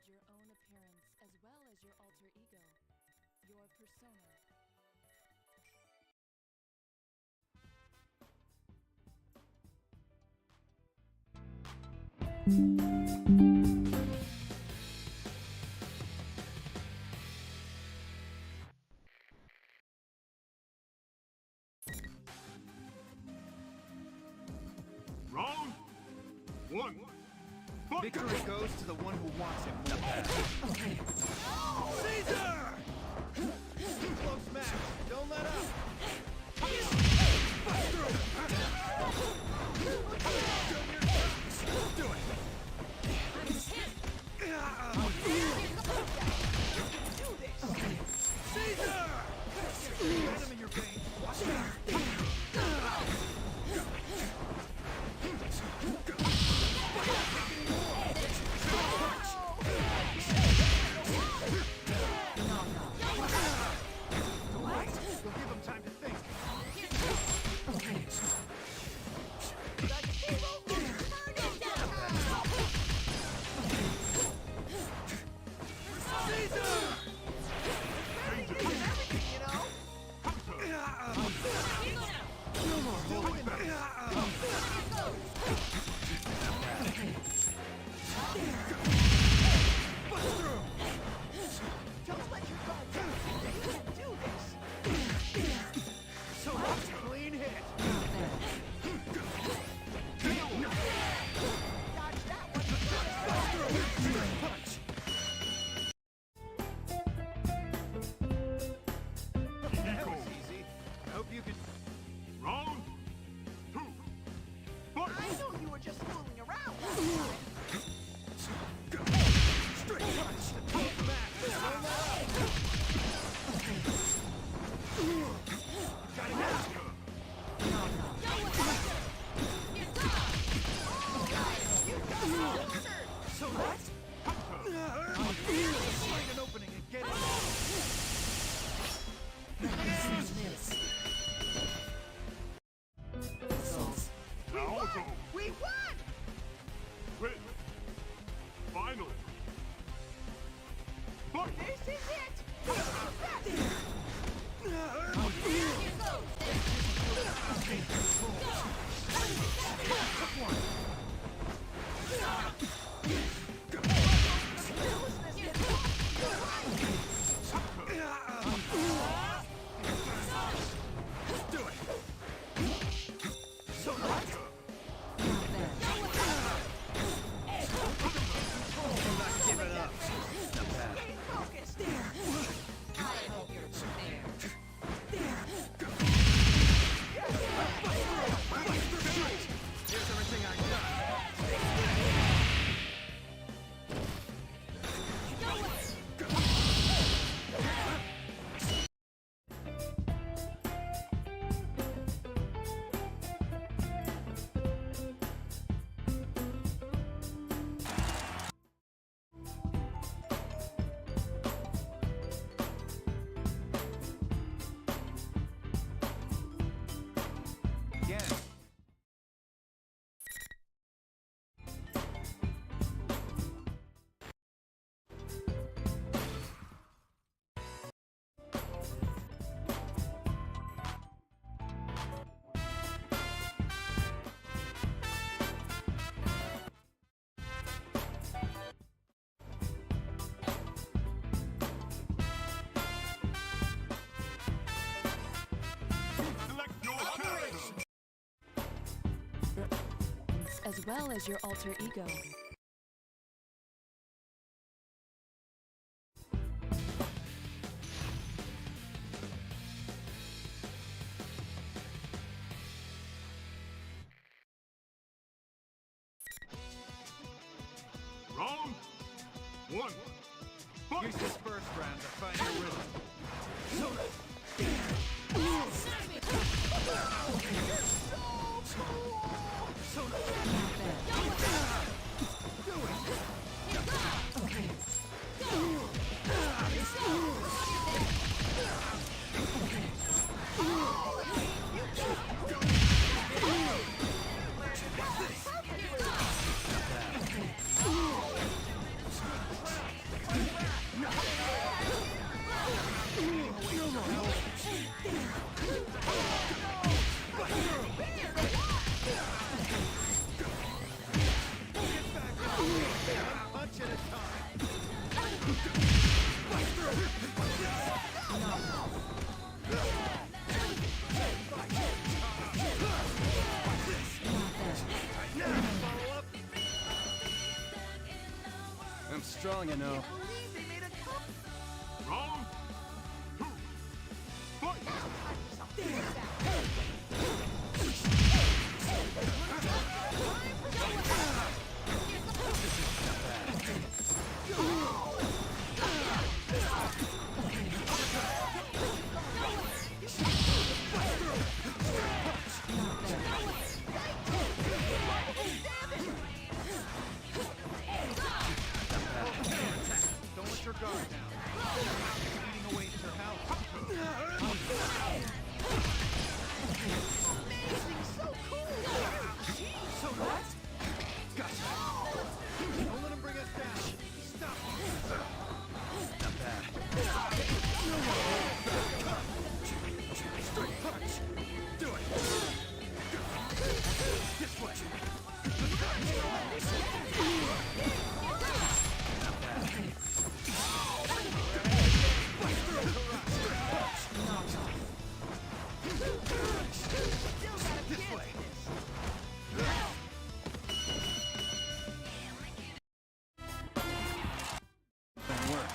your own appearance as well as your alter ego, your persona. Round one. Fight. Victory goes to the one who wants it. Okay. Caesar! Close match. Don't let up. Do it. Caesar! Get him in your veins. Watch out. Round two. Fight. I knew you were just fooling around. Straight punch. Close match. Don't let up. Gotta get out. So what? Find an opening and get Naoto We won! wins. Final. Fight. This is it! do it. So what? I'm not giving up. Stay focused! I hope you're prepared. Here's everything I got. Again. Select your character. As well as your alter ego. Round one. Fight. Use this first round to find your rhythm. strong, you know. They made a cup. Round 2. Fight! Don't let your guard down. Eating away at your health. Amazing, so cool. So what? Gotcha. Don't let him bring us down. Stop. Not bad. Straight punch. Do it. This way. Not bad. This way. That worked.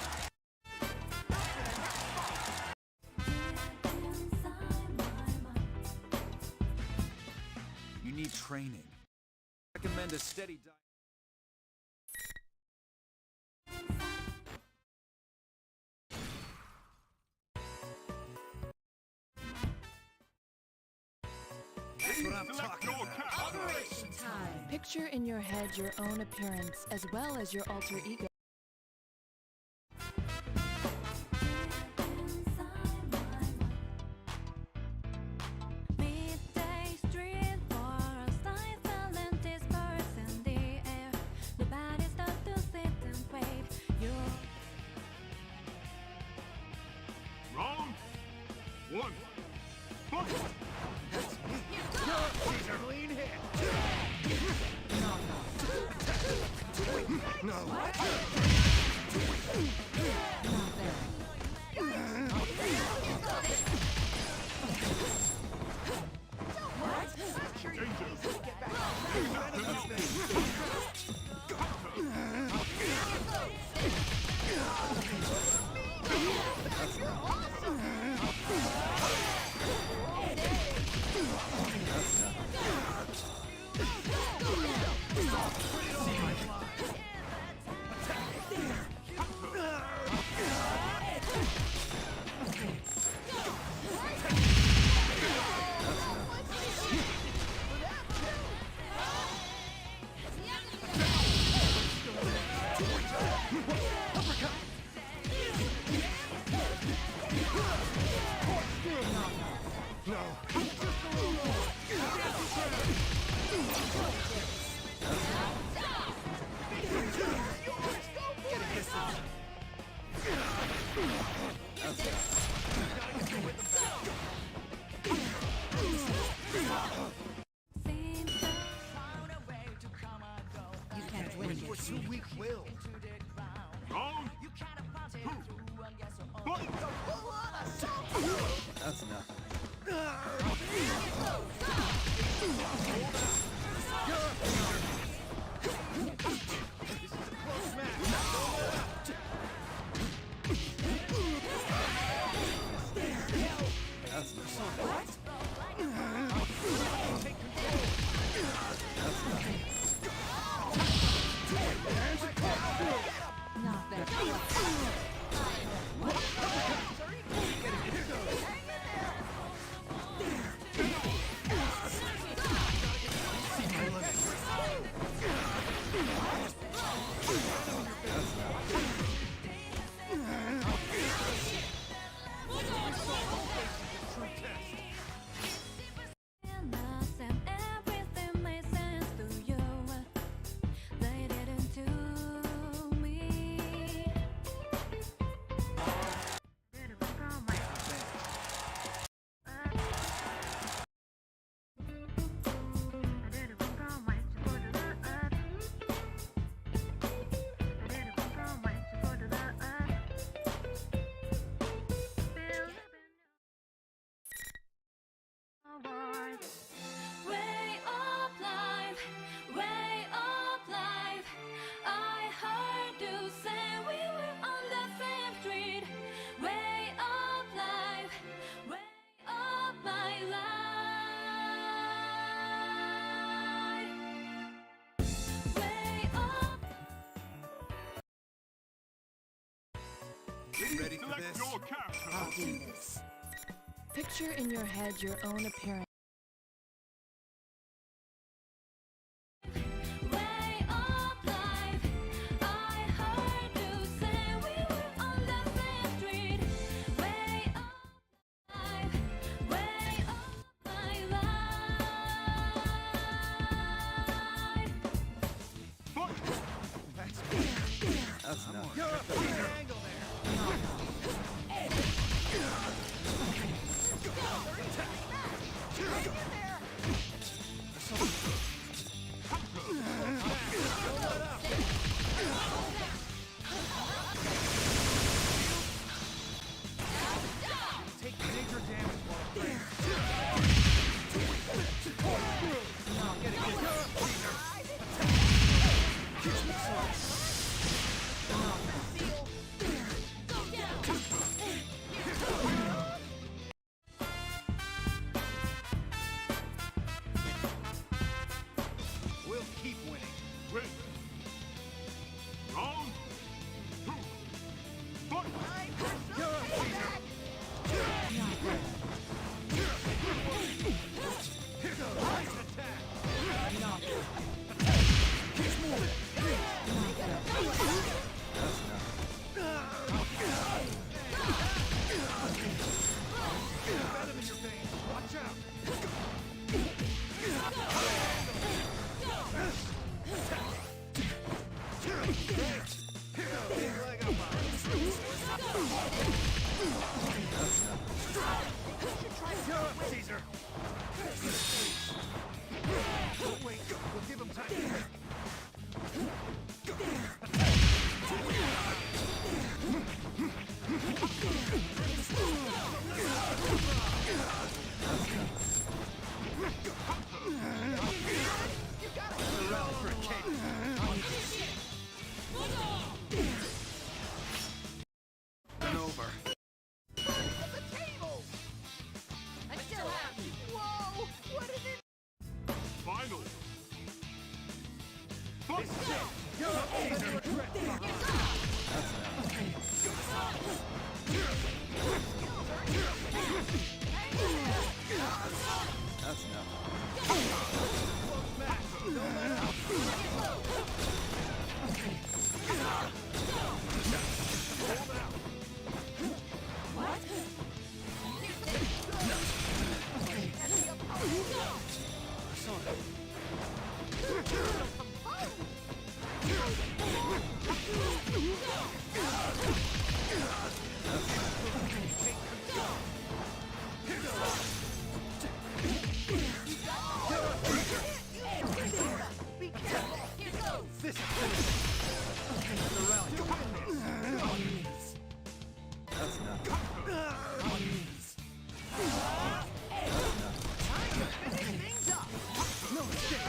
You need training. Recommend a steady diet. That's what I'm Select talking your about. character. Picture in your head your own appearance as well as your alter ego. Midday street bars, night silent disperse in the air. Nobody stops to sit and wait. You Round 1. Fight! Caesar, lean hit. No. seem so You can't win We're too weak-willed. Round 2. Fight! That's nothing. That's nothing. not that. Hang in there. Ready for Select this? your character. I'll do this. Picture in your head your own appearance. Way of life. I heard you say we were on the same street. Way of life. Way of my life. Fight! That's enough. You're up to the angle there. Take major damage while playing. Now get it. We'll keep winning. Win. Round 2. Fight! You're up, Caesar. Here goes. Nice attack. Keep moving. Venom in your veins. Watch out. Big leg up. You're up, Caesar. Wait, we'll give him time to think. Rally for a cake. And over. Final. Fight! You're up, Caesar. That's enough. Close match. Don't let out. Hold it out. This is finished. The rally. That's enough. No mistake.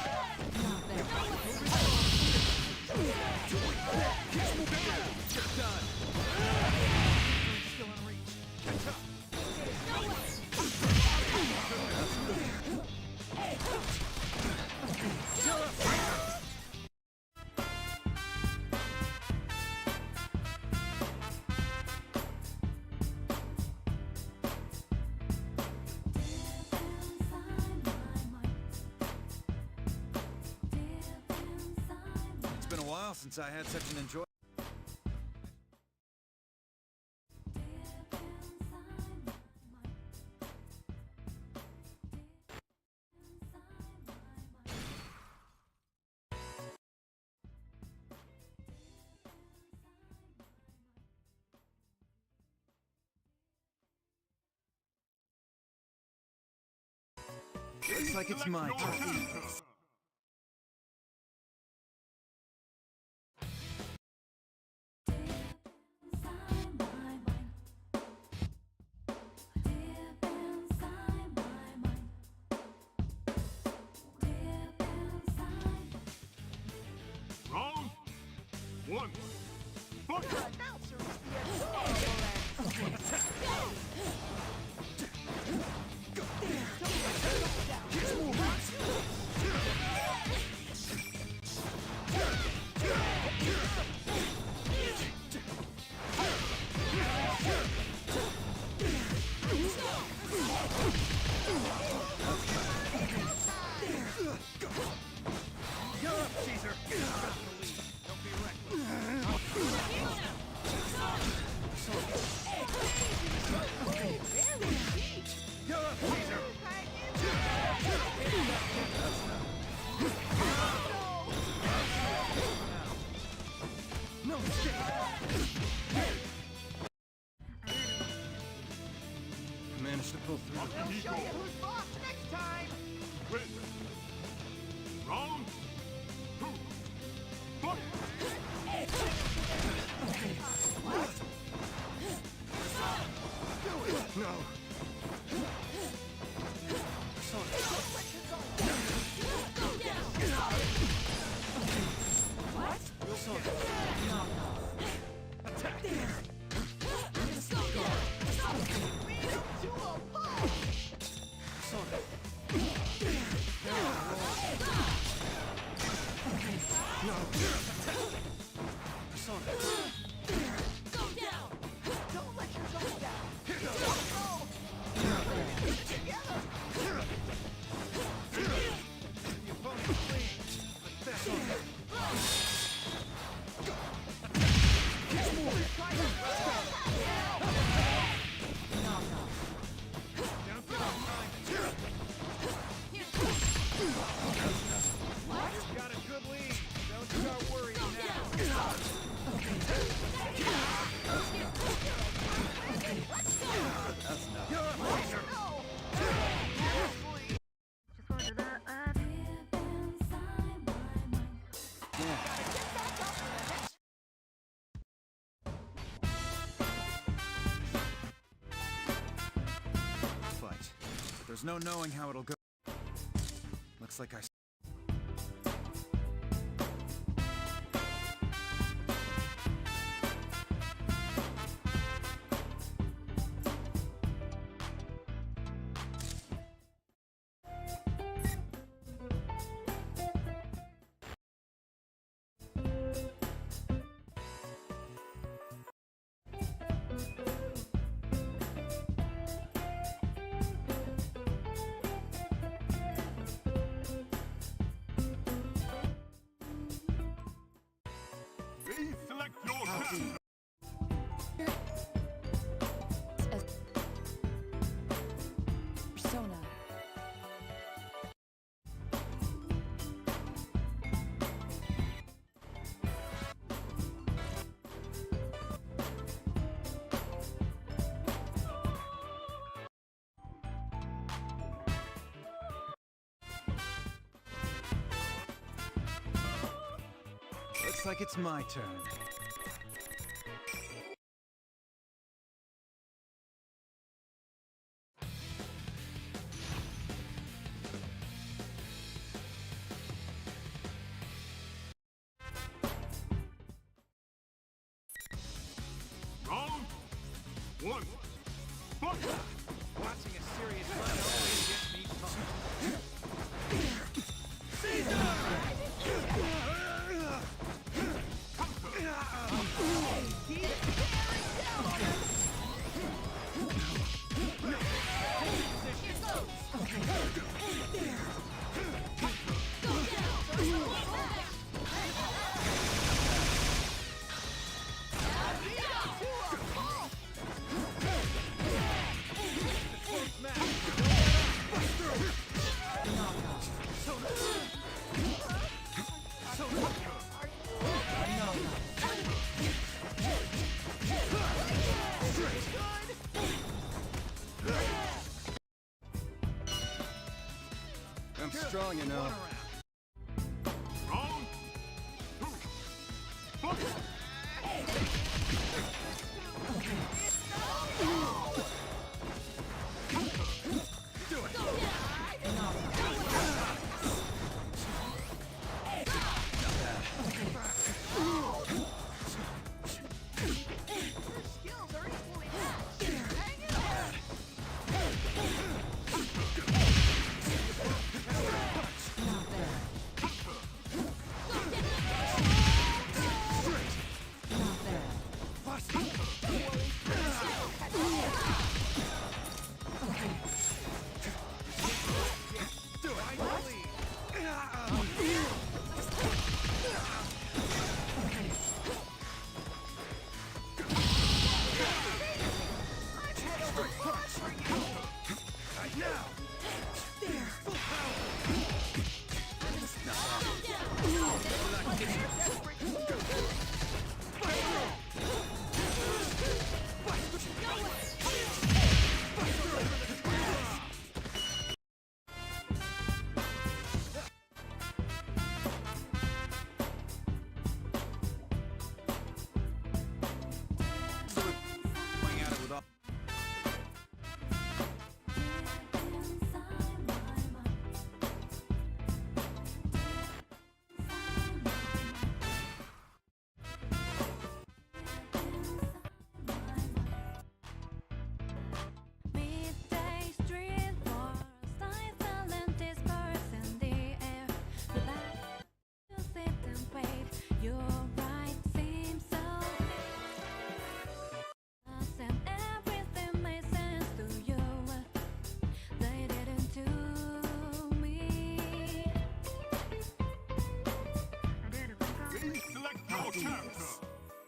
You're done. Still in reach. Catch up. You're up. It's been a while since I had such an enjoyment. Looks like it's my Select your turn. character. Round 1. Fight! There's no knowing how it'll go. Looks like I... Please select your character. As persona. Looks like it's my turn. Round 1. Fight! Watching a serious fight always gets me pumped. I'm strong, you know. Round 2. Fight! Skills are equally matched. Hang in there. Going at it with all... Midday street bars, silent disperse in the air. You like to sit and wait. Your right seems so fast, and everything makes sense to you. They didn't to me. Please select your character.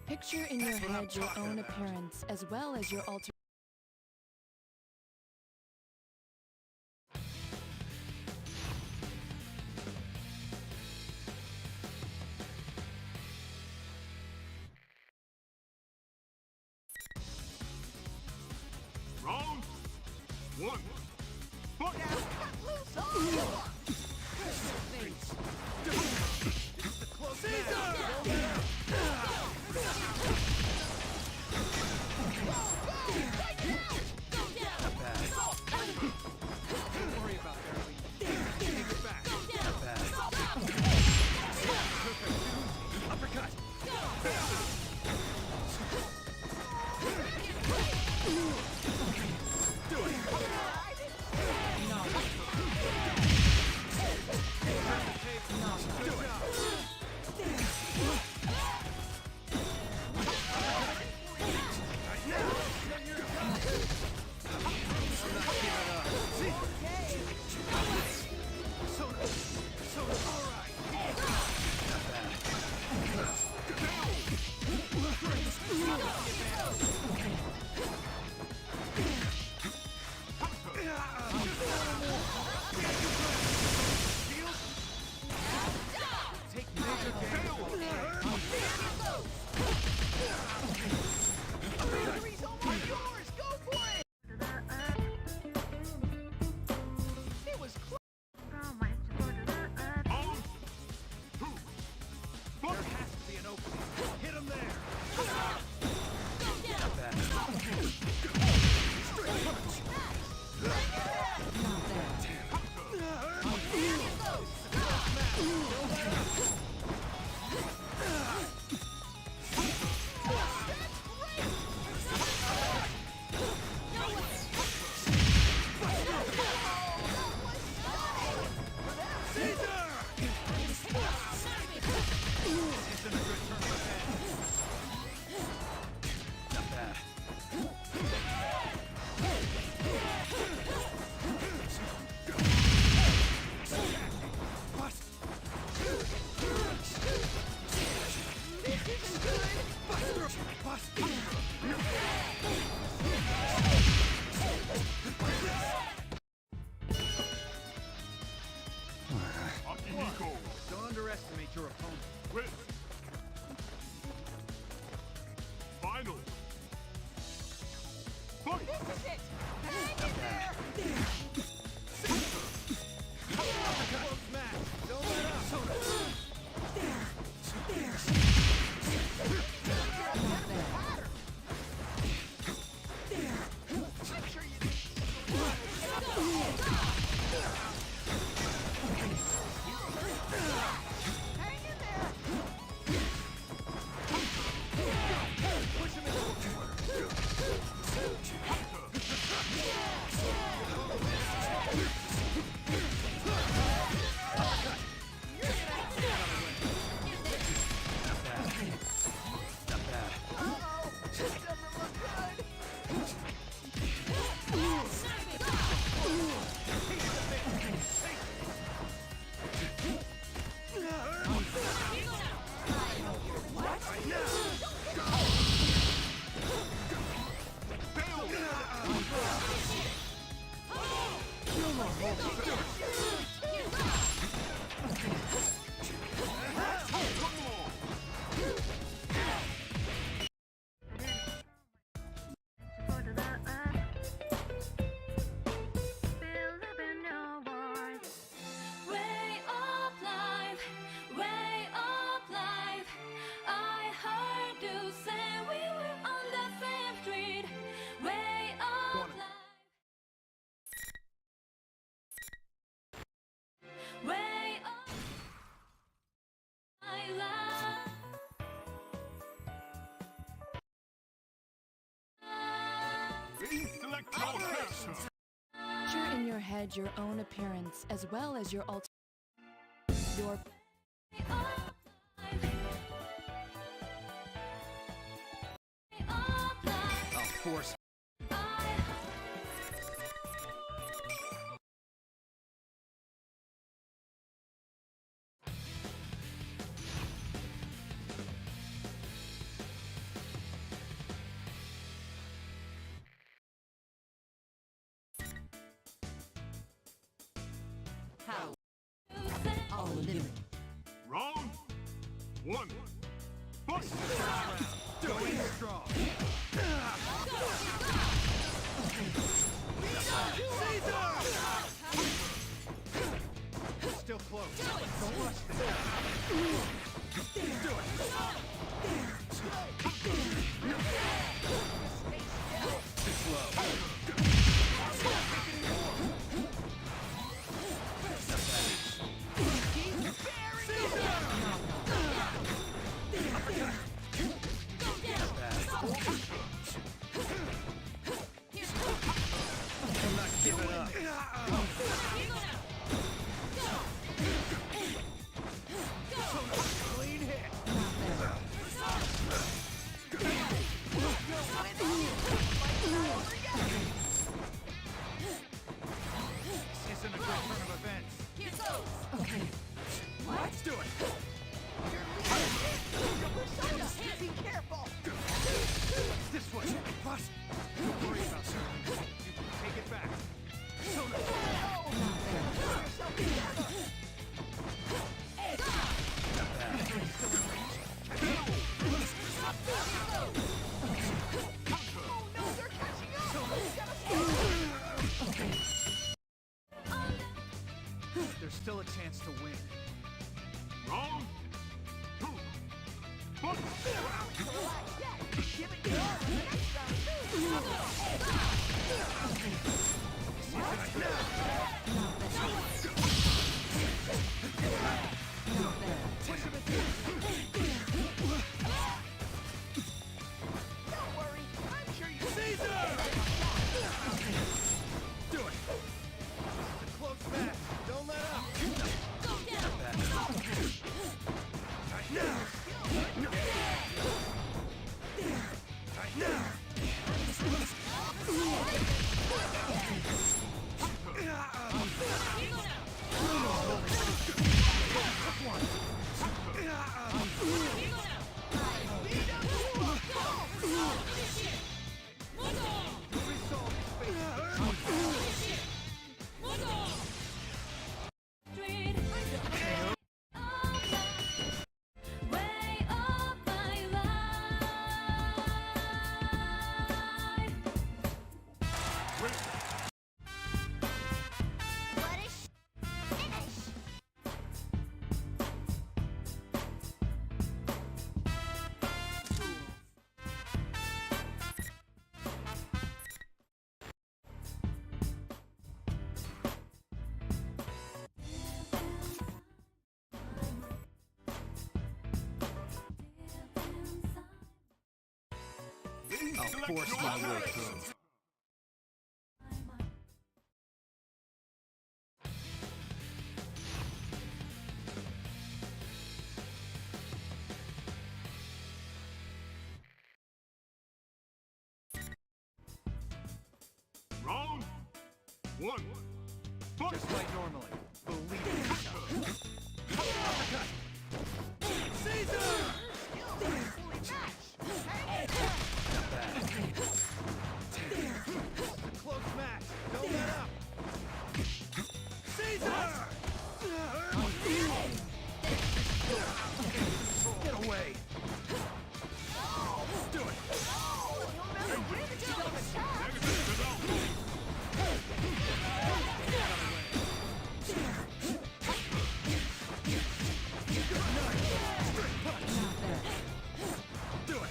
Picture in your head your own appearance as well as your alter. Round 1. Fight! Caesar! underestimate your opponent. Win. Final. Fight. This is it! Hang in there! Close match. Don't let up. I'm sure you didn't. Hang in there! Push him into a corner. Uh-oh! This doesn't look good! Way up life, way up life. I heard you say we were on the same street. Way up life. Way up my life. Please select your character. Picture in your head your own appearance as well as your your Way up life. Way up life. I'll force. Round 1. Fight. Going strong. Still close. Don't rush this. Do it. Too slow. I'm not giving up. Clean hit. This isn't a good turn of events. Let's do it. Be careful! This way. What? Don't worry about it. You can take it back. There's still a chance to win. Round 2. Fight. Give it yours next Don't worry, I'm sure you Do it. It's a close match. Don't let up. Right now. Right now. I'll force my way through. Round 1. Fight! Just fight normally. Believe in yourself. Caesar! Fully matched. Hang It's a close match. Don't let up. Caesar! Get away. Do it. Negative development. Do it.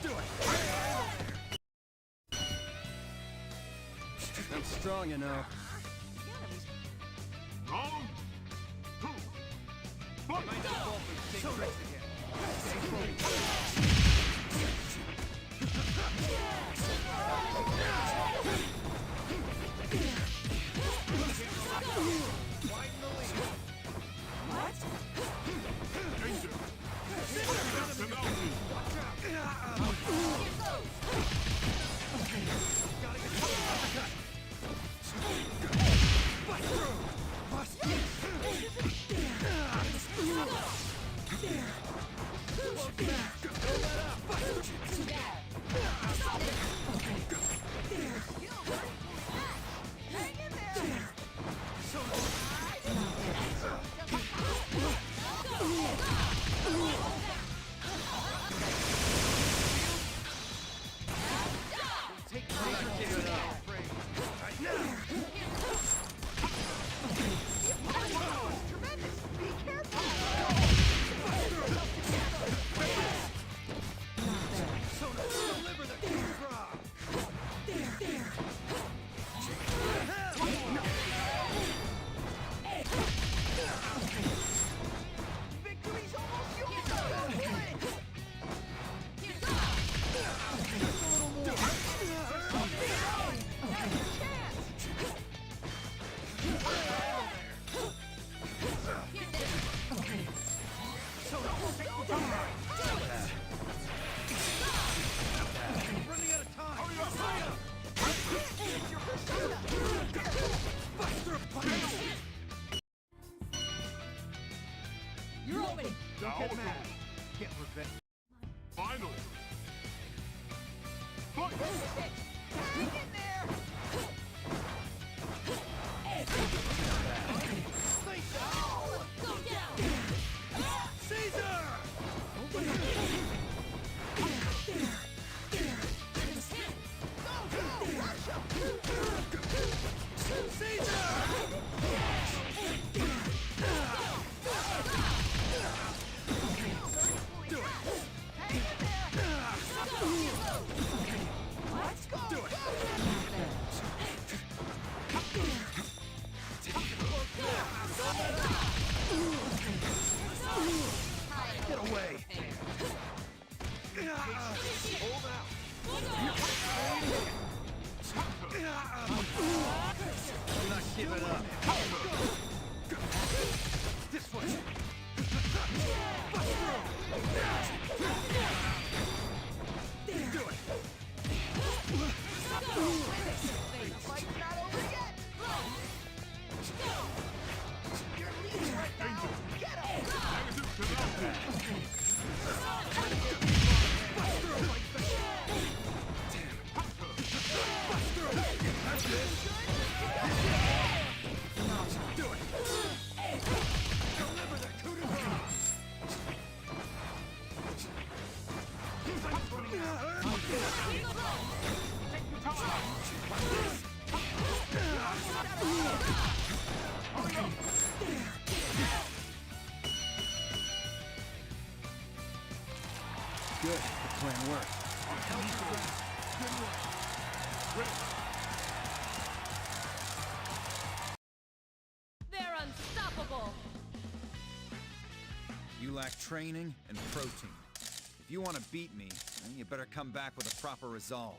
Do it. I'm strong, you know. Round 2. Fight! Danger. Negative development. in there. Tremendous. Be careful. Deliver the coup drop. Victory's almost yours. Running out of time. You're opening. Don't get mad. Get revenge. Final. Fight! Hang in there. Go down! Caesar! Hang in there. Do it. Good. The plan worked. They're unstoppable. You lack training and protein. If you want to beat me, then you better come back with a proper resolve.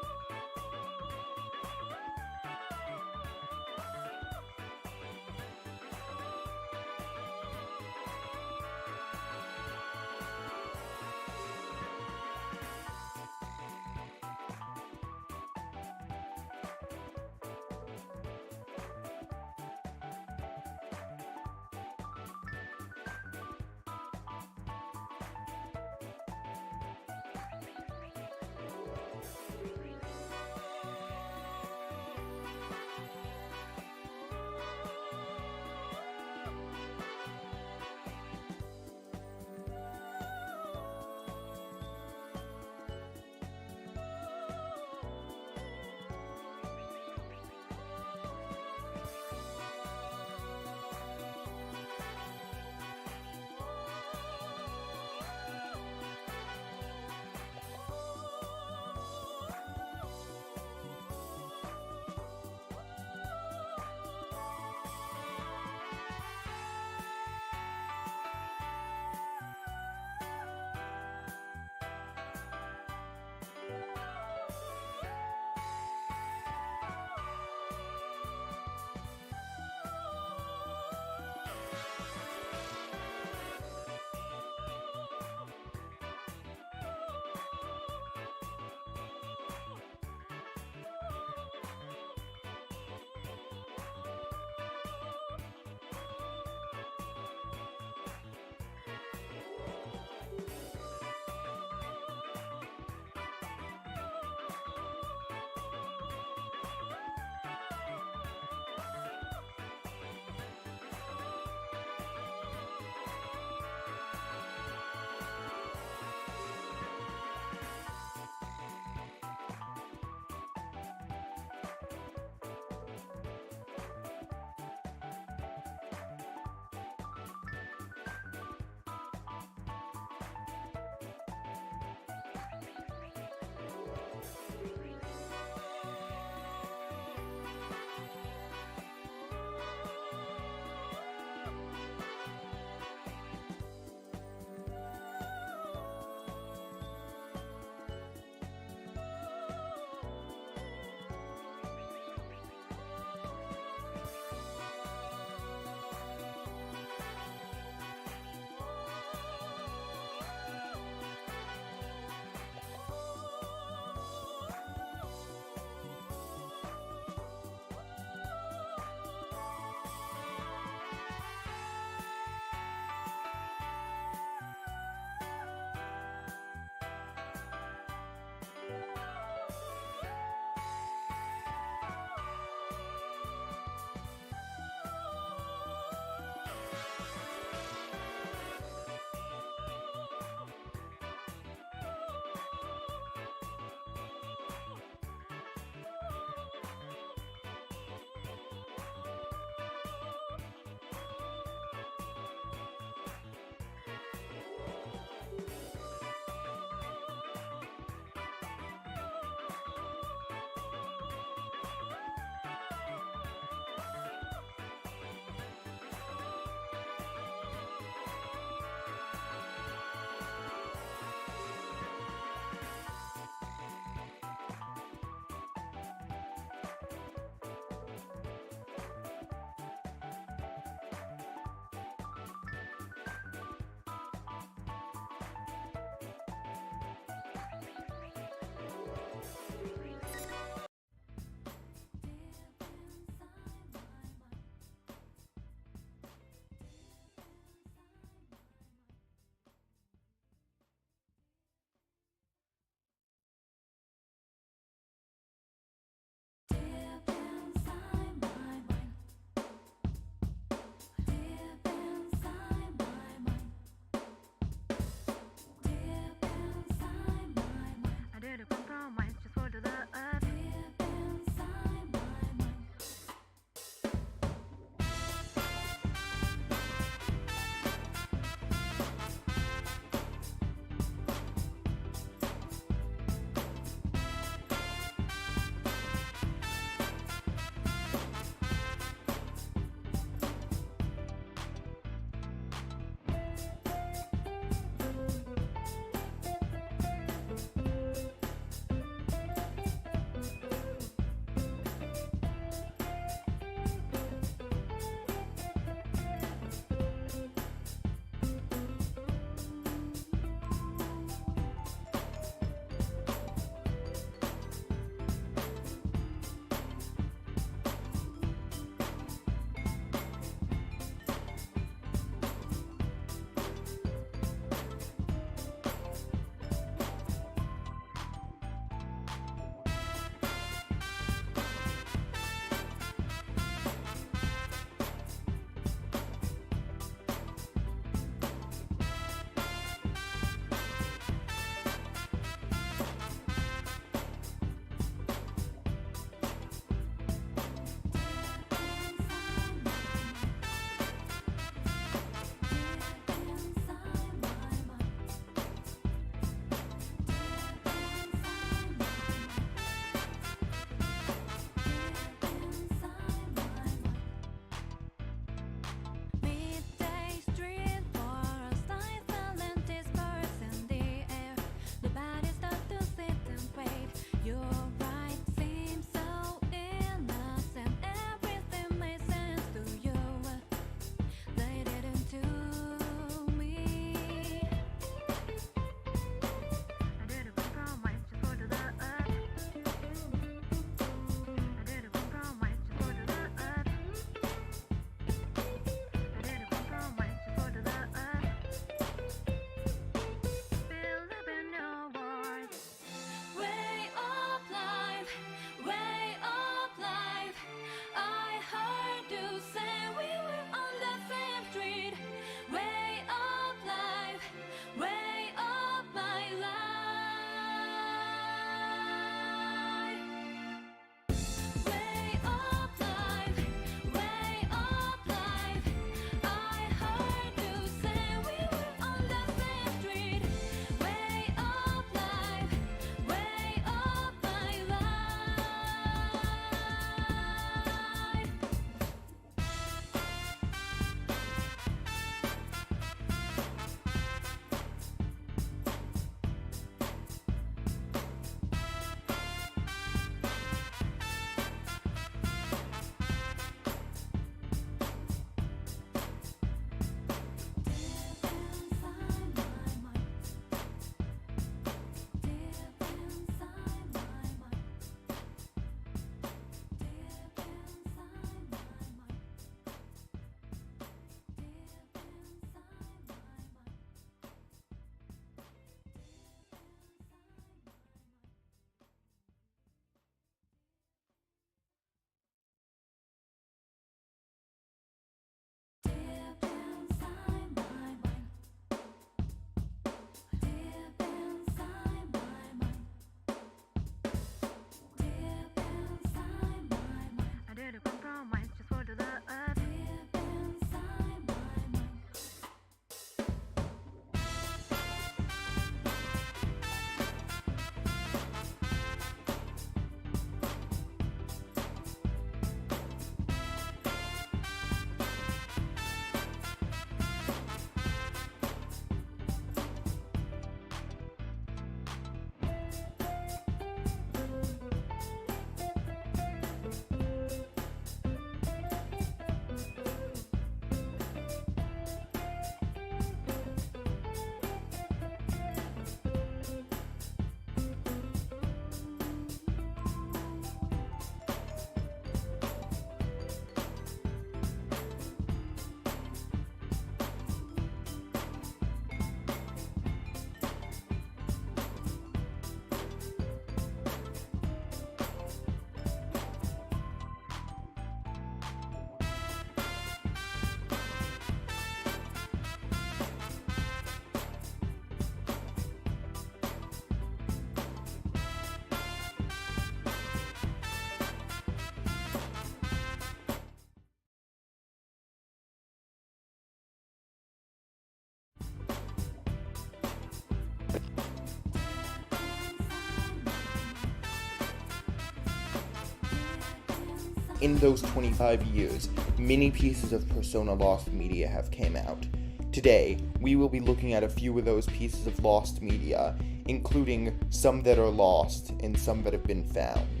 in those 25 years, many pieces of Persona Lost Media have came out. Today, we will be looking at a few of those pieces of lost media, including some that are lost and some that have been found.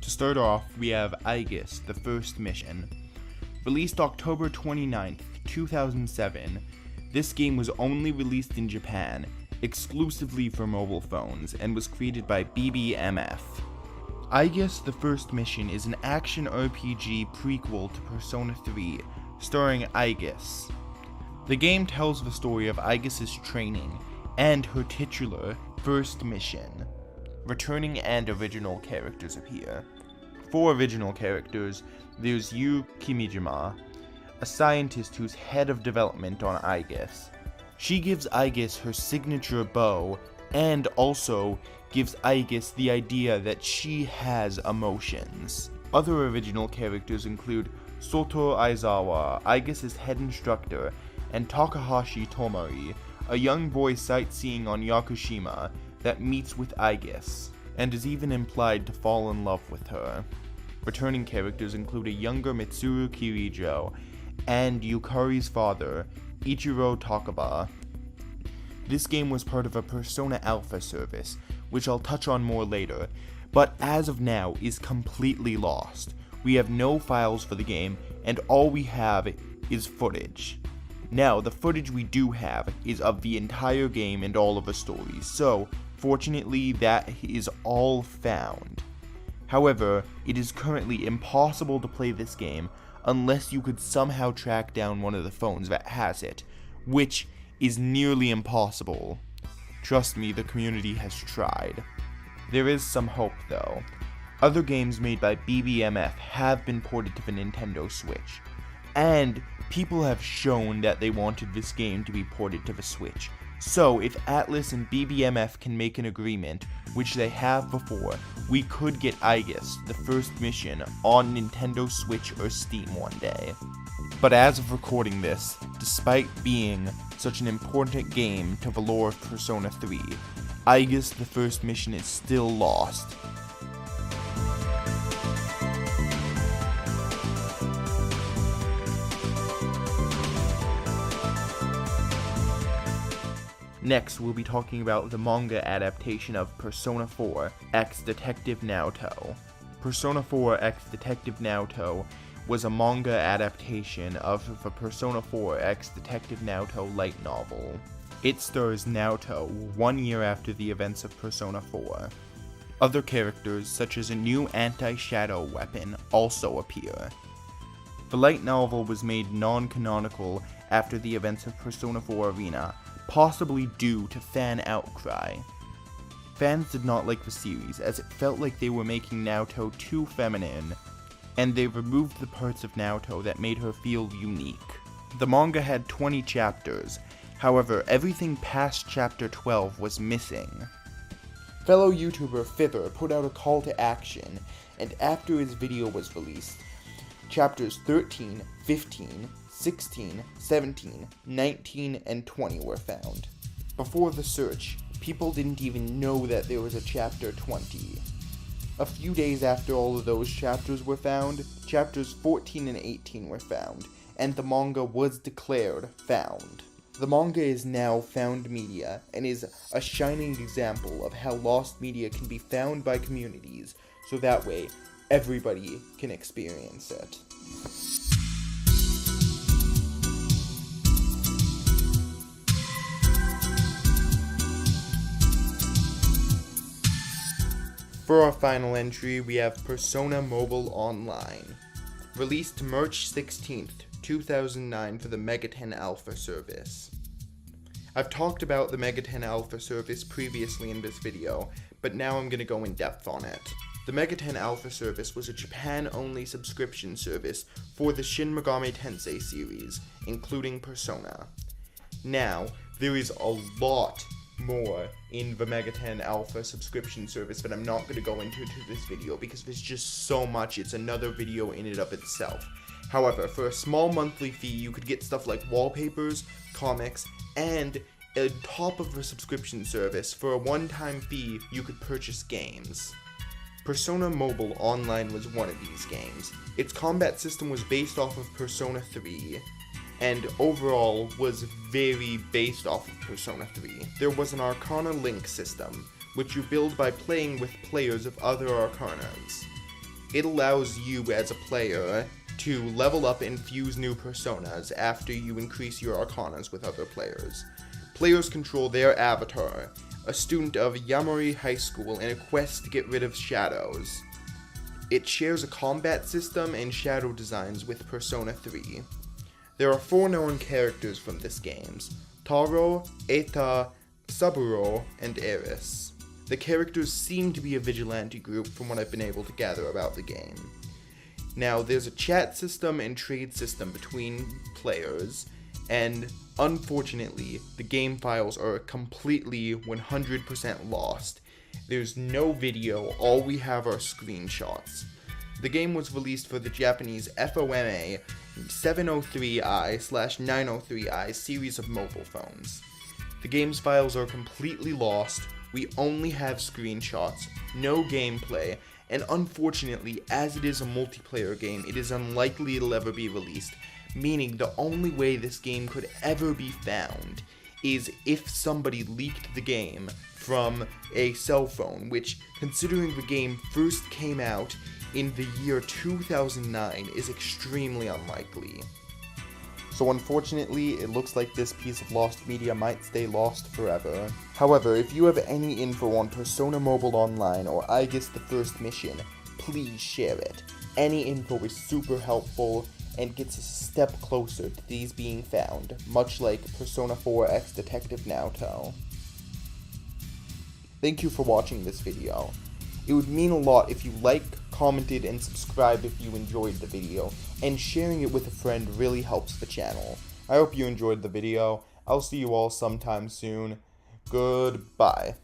To start off, we have Aegis, the first mission. Released October 29th, 2007, this game was only released in Japan, exclusively for mobile phones, and was created by BBMF. Aegis, the first mission is an action RPG prequel to Persona 3, starring Aegis. The game tells the story of Aegis' training, and her titular first mission. Returning and original characters appear. For original characters, there's Yu Kimijima, a scientist who's head of development on Aegis. She gives Aegis her signature bow, and also gives Aegis the idea that she has emotions. Other original characters include Soto Aizawa, Aegis' head instructor, and Takahashi Tomari, a young boy sightseeing on Yakushima that meets with Aegis, and is even implied to fall in love with her. Returning characters include a younger Mitsuru Kirijo, and Yukari's father, Ichiro Takaba. This game was part of a Persona Alpha service, which I'll touch on more later, but as of now is completely lost. We have no files for the game, and all we have is footage. Now, the footage we do have is of the entire game and all of the stories, so fortunately that is all found. However, it is currently impossible to play this game unless you could somehow track down one of the phones that has it, which is nearly impossible. Trust me, the community has tried. There is some hope though. Other games made by BBMF have been ported to the Nintendo Switch, and people have shown that they wanted this game to be ported to the Switch. So, if Atlus and BBMF can make an agreement, which they have before, we could get Aegis, the first mission, on Nintendo Switch or Steam one day. But as of recording this, despite being such an important game to the lore of Persona 3, Aegis, the first mission, is still lost. Next, we'll be talking about the manga adaptation of Persona 4 X Detective Naoto. Persona 4 X Detective Naoto was a manga adaptation of the Persona 4 X Detective Naoto light novel. It stars Naoto 1 year after the events of Persona 4. Other characters, such as a new anti-shadow weapon, also appear. The light novel was made non-canonical after the events of Persona 4 Arena, possibly due to fan outcry. Fans did not like the series, as it felt like they were making Naoto too feminine, and they removed the parts of Naoto that made her feel unique. The manga had 20 chapters, however, everything past chapter 12 was missing. Fellow YouTuber Fither put out a call to action, and after his video was released, chapters 13, 15, 16, 17, 19, and 20 were found. Before the search, people didn't even know that there was a chapter 20. A few days after all of those chapters were found, chapters 14 and 18 were found, and the manga was declared found. The manga is now found media, and is a shining example of how lost media can be found by communities, so that way, everybody can experience it. For our final entry, we have Persona Mobile Online. Released March 16th, 2009 for the Megaten Alpha service. I've talked about the Megaten Alpha service previously in this video, but now I'm going to go in depth on it. The Megaten Alpha service was a Japan-only subscription service for the Shin Megami Tensei series, including Persona. Now, there is a lot more in the Mega 10 Alpha subscription service that I'm not going to go into this video because there's just so much. It's another video in and of itself. However, for a small monthly fee, you could get stuff like wallpapers, comics, and on top of the subscription service, for a one-time fee, you could purchase games. Persona Mobile Online was one of these games. Its combat system was based off of Persona 3, and overall was very based off of Persona 3. There was an Arcana Link system, which you build by playing with players of other Arcanas. It allows you as a player to level up and fuse new personas after you increase your Arcanas with other players. Players control their avatar, a student of Yamori High School in a quest to get rid of shadows. It shares a combat system and shadow designs with Persona 3. There are 4 known characters from this game: Taro, Eta, Saburo, and Eris. The characters seem to be a vigilante group from what I've been able to gather about the game. Now, there's a chat system and trade system between players, and unfortunately, the game files are completely 100% lost. There's no video, all we have are screenshots. The game was released for the Japanese FOMA 703i/903i series of mobile phones. The game's files are completely lost, we only have screenshots, no gameplay, and unfortunately, as it is a multiplayer game, it is unlikely it'll ever be released, meaning the only way this game could ever be found is if somebody leaked the game from a cell phone, which, considering the game first came out in the year 2009, is extremely unlikely. So unfortunately, it looks like this piece of lost media might stay lost forever. However, if you have any info on Persona Mobile Online or Aigis the First Mission, please share it. Any info is super helpful and gets us a step closer to these being found, much like Persona 4 X Detective Naoto. Thank you for watching this video. It would mean a lot if you liked, commented, and subscribed if you enjoyed the video, and sharing it with a friend really helps the channel. I hope you enjoyed the video. I'll see you all sometime soon. Goodbye.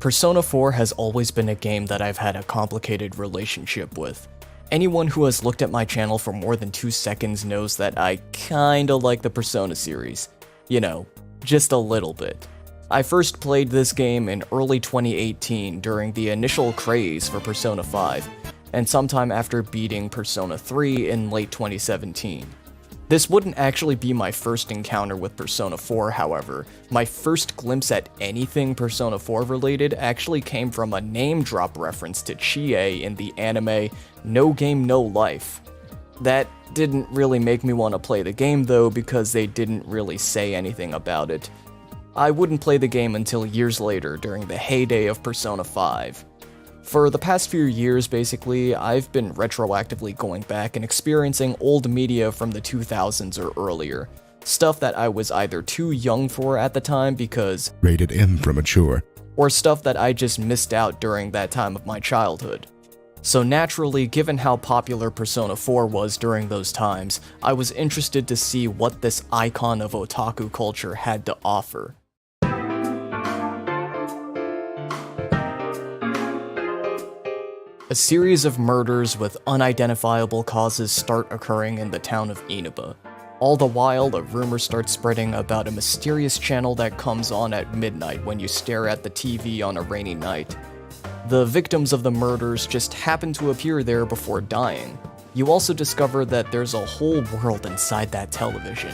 Persona 4 has always been a game that I've had a complicated relationship with. Anyone who has looked at my channel for more than 2 seconds knows that I kinda like the Persona series. You know, just a little bit. I first played this game in early 2018 during the initial craze for Persona 5, and sometime after beating Persona 3 in late 2017. This wouldn't actually be my first encounter with Persona 4, however. My first glimpse at anything Persona 4 related actually came from a name drop reference to Chie in the anime No Game No Life. That didn't really make me want to play the game though, because they didn't really say anything about it. I wouldn't play the game until years later during the heyday of Persona 5. For the past few years, basically, I've been retroactively going back and experiencing old media from the 2000s or earlier. Stuff that I was either too young for at the time because rated M for mature, or stuff that I just missed out during that time of my childhood. So naturally, given how popular Persona 4 was during those times, I was interested to see what this icon of otaku culture had to offer. A series of murders with unidentifiable causes start occurring in the town of Inaba. All the while, a rumor starts spreading about a mysterious channel that comes on at midnight when you stare at the TV on a rainy night. The victims of the murders just happen to appear there before dying. You also discover that there's a whole world inside that television.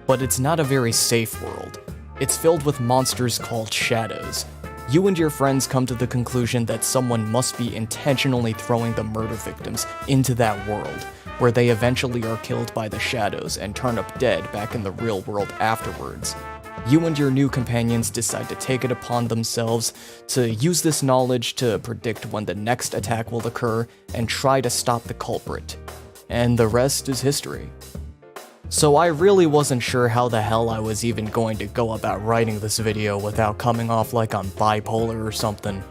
But it's not a very safe world. It's filled with monsters called shadows. You and your friends come to the conclusion that someone must be intentionally throwing the murder victims into that world, where they eventually are killed by the shadows and turn up dead back in the real world afterwards. You and your new companions decide to take it upon themselves to use this knowledge to predict when the next attack will occur and try to stop the culprit. And the rest is history. So I really wasn't sure how the hell I was even going to go about writing this video without coming off like I'm bipolar or something.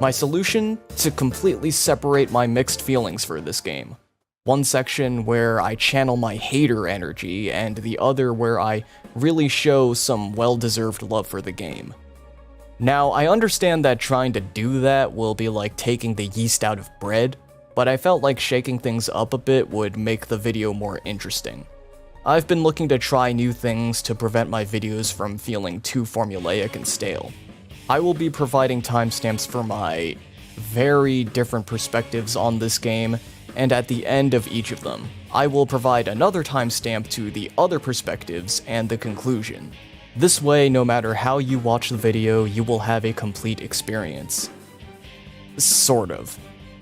My solution? To completely separate my mixed feelings for this game. One section where I channel my hater energy, and the other where I really show some well-deserved love for the game. Now, I understand that trying to do that will be like taking the yeast out of bread, but I felt like shaking things up a bit would make the video more interesting. I've been looking to try new things to prevent my videos from feeling too formulaic and stale. I will be providing timestamps for my very different perspectives on this game, and at the end of each of them, I will provide another timestamp to the other perspectives and the conclusion. This way, no matter how you watch the video, you will have a complete experience. Sort of.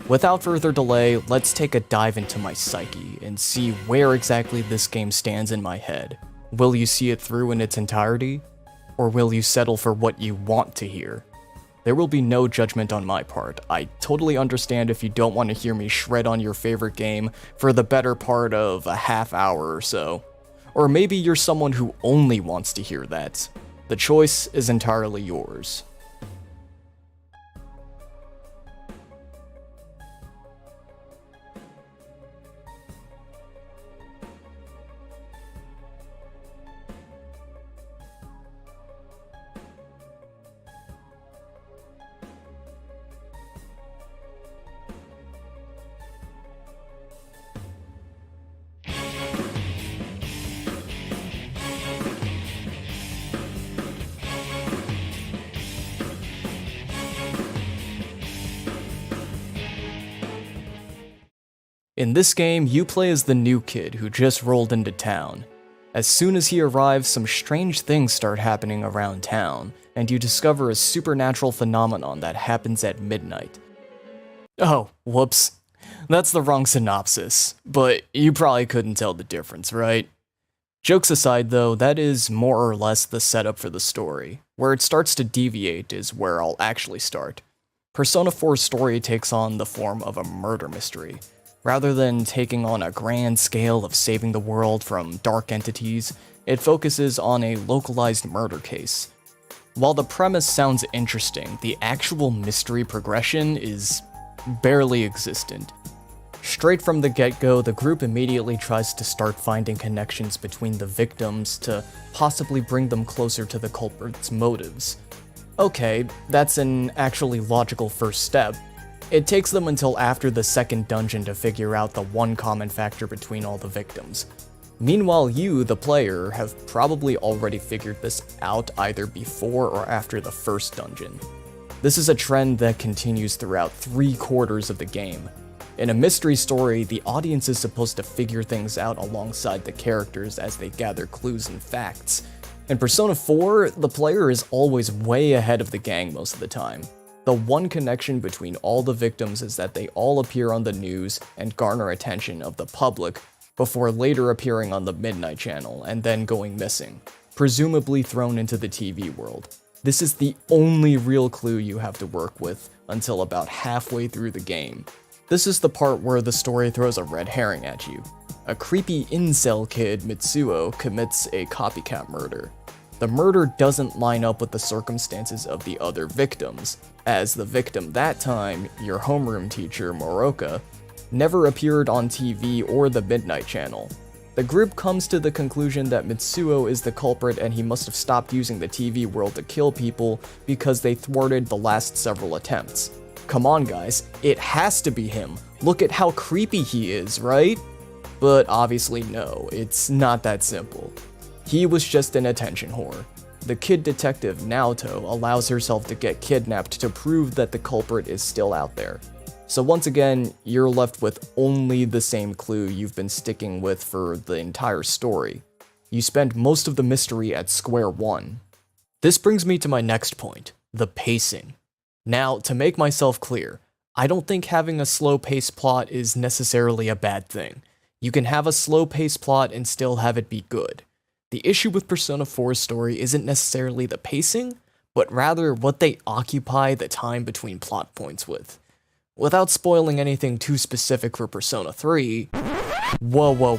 Without further delay, let's take a dive into my psyche and see where exactly this game stands in my head. Will you see it through in its entirety? Or will you settle for what you want to hear? There will be no judgment on my part. I totally understand if you don't want to hear me shred on your favorite game for the better part of a half hour or so. Or maybe you're someone who only wants to hear that. The choice is entirely yours. In this game, you play as the new kid who just rolled into town. As soon as he arrives, some strange things start happening around town, and you discover a supernatural phenomenon that happens at midnight. Oh, whoops. That's the wrong synopsis, but you probably couldn't tell the difference, right? Jokes aside though, that is more or less the setup for the story. Where it starts to deviate is where I'll actually start. Persona 4's story takes on the form of a murder mystery. Rather than taking on a grand scale of saving the world from dark entities, it focuses on a localized murder case. While the premise sounds interesting, the actual mystery progression is barely existent. Straight from the get-go, the group immediately tries to start finding connections between the victims to possibly bring them closer to the culprit's motives. Okay, that's an actually logical first step. It takes them until after the second dungeon to figure out the one common factor between all the victims. Meanwhile, you, the player, have probably already figured this out either before or after the first dungeon. This is a trend that continues throughout 3/4 of the game. In a mystery story, the audience is supposed to figure things out alongside the characters as they gather clues and facts. In Persona 4, the player is always way ahead of the gang most of the time. The one connection between all the victims is that they all appear on the news and garner attention of the public before later appearing on the Midnight Channel and then going missing, presumably thrown into the TV world. This is the only real clue you have to work with until about halfway through the game. This is the part where the story throws a red herring at you. A creepy incel kid, Mitsuo, commits a copycat murder. The murder doesn't line up with the circumstances of the other victims, as the victim that time, your homeroom teacher, Moroka, never appeared on TV or the Midnight Channel. The group comes to the conclusion that Mitsuo is the culprit and he must have stopped using the TV world to kill people because they thwarted the last several attempts. Come on guys, it has to be him. Look at how creepy he is, right? But obviously no, it's not that simple. He was just an attention whore. the kid detective Naoto allows herself to get kidnapped to prove that the culprit is still out there. So once again, you're left with only the same clue you've been sticking with for the entire story. You spend most of the mystery at square one. This brings me to my next point, the pacing. Now, to make myself clear, I don't think having a slow-paced plot is necessarily a bad thing. You can have a slow-paced plot and still have it be good. The issue with Persona 4's story isn't necessarily the pacing, but rather what they occupy the time between plot points with. Without spoiling anything too specific for Persona 3, whoa,